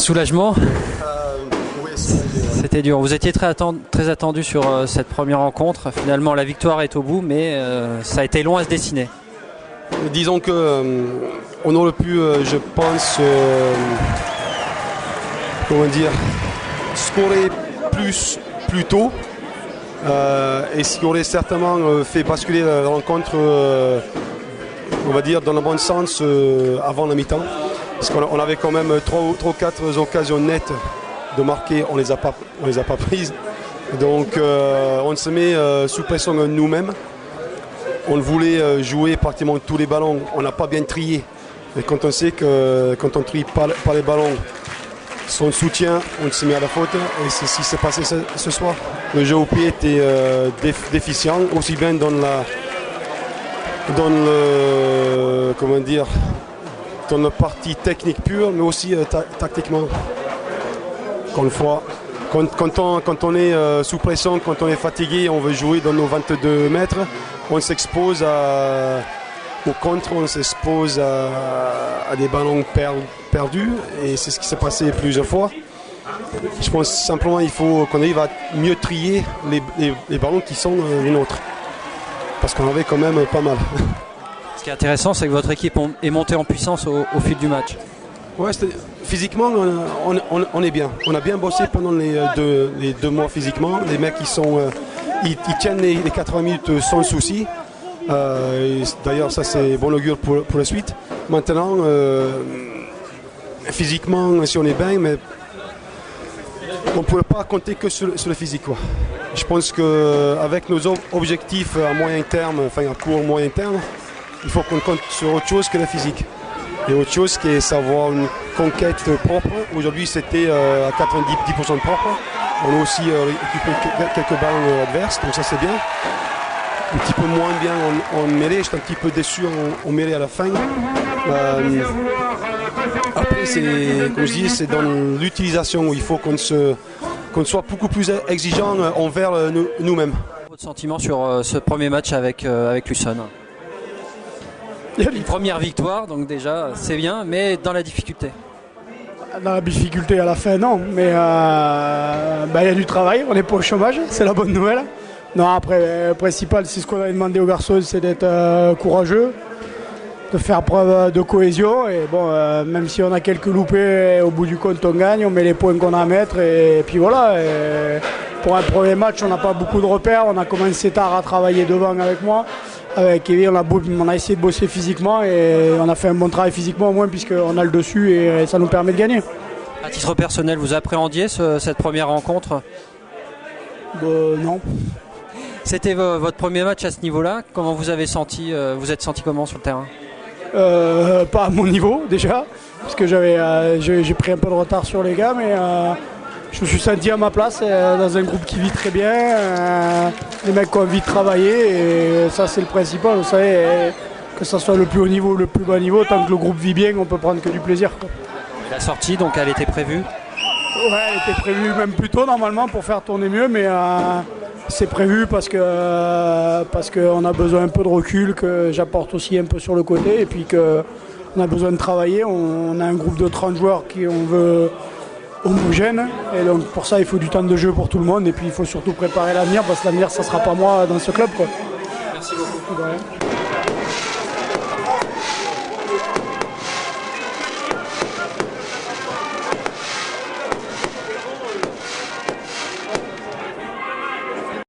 Soulagement. Oui, C'était dur. Vous étiez très attendu sur cette première rencontre. Finalement, la victoire est au bout, mais ça a été long à se dessiner. disons que on aurait pu, je pense, comment dire, scorer plus tôt, et ce qui aurait certainement fait basculer la rencontre, on va dire, dans le bon sens avant la mi-temps. Parce qu'on avait quand même 3 ou 4 occasions nettes de marquer, on les a pas prises. Donc on se met sous pression nous-mêmes. On voulait jouer pratiquement tous les ballons, on n'a pas bien trié. Et quand on sait que quand on ne trie pas les ballons, son soutien, on se met à la faute. Et c'est ce qui s'est passé ce soir. Le jeu au pied était déficient, aussi bien dans la partie technique pure, mais aussi tactiquement. Encore une fois, quand on est sous pression, quand on est fatigué, on veut jouer dans nos 22 mètres, on s'expose au contre, on s'expose à des ballons perdus, et c'est ce qui s'est passé plusieurs fois. Je pense simplement qu'il faut qu'on arrive à mieux trier les ballons qui sont les nôtres, parce qu'on avait quand même pas mal. Ce qui est intéressant, c'est que votre équipe est montée en puissance au fil du match. Ouais, physiquement, on est bien. On a bien bossé pendant les deux mois physiquement. Les mecs, ils tiennent les 80 minutes sans souci. D'ailleurs, ça, c'est bon augure pour la suite. Maintenant, physiquement, si on est bien, mais on ne pouvait pas compter que sur le physique, quoi. Je pense qu'avec nos objectifs à moyen terme, enfin à court moyen terme, il faut qu'on compte sur autre chose que la physique. Et autre chose qui est savoir une conquête propre. Aujourd'hui, c'était à 90% propre. On a aussi récupéré quelques ballons adverses, donc ça c'est bien. Un petit peu moins bien en mêlée, j'étais un petit peu déçu en mêlée à la fin. Après, comme je dis, c'est dans l'utilisation où il faut qu'on soit beaucoup plus exigeant envers nous-mêmes. Votre sentiment sur ce premier match avec Lucerne? Une première victoire, donc déjà c'est bien, mais dans la difficulté. Dans la difficulté à la fin, non, mais y a du travail, on n'est pas au chômage, c'est la bonne nouvelle. Non, après, le principal, c'est ce qu'on avait demandé aux garçons, c'est d'être courageux, de faire preuve de cohésion. Et bon, même si on a quelques loupés, au bout du compte, on gagne, on met les points qu'on a à mettre. Et puis voilà, pour un premier match, on n'a pas beaucoup de repères. On a commencé tard à travailler devant avec moi. Avec Kevin, on a essayé de bosser physiquement et on a fait un bon travail physiquement au moins puisqu'on a le dessus et ça nous permet de gagner. À titre personnel, vous appréhendiez cette première rencontre? Non. C'était votre premier match à ce niveau-là. Comment vous êtes senti comment sur le terrain? Pas à mon niveau déjà, parce que j'ai pris un peu de retard sur les gars, mais je me suis senti à ma place dans un groupe qui vit très bien, des mecs qui ont envie de travailler, et ça c'est le principal. Vous savez, que ce soit le plus haut niveau ou le plus bas niveau, tant que le groupe vit bien, on peut prendre que du plaisir, quoi. La sortie, donc elle était prévue? Ouais, elle était prévue même plus tôt normalement pour faire tourner mieux, mais c'est prévu parce qu'on a besoin un peu de recul, que j'apporte aussi un peu sur le côté, et puis qu'on a besoin de travailler. On a un groupe de 30 joueurs qui on veut homogène, et donc pour ça il faut du temps de jeu pour tout le monde, et puis il faut surtout préparer l'avenir, parce que l'avenir ça sera pas moi dans ce club, quoi. Merci beaucoup.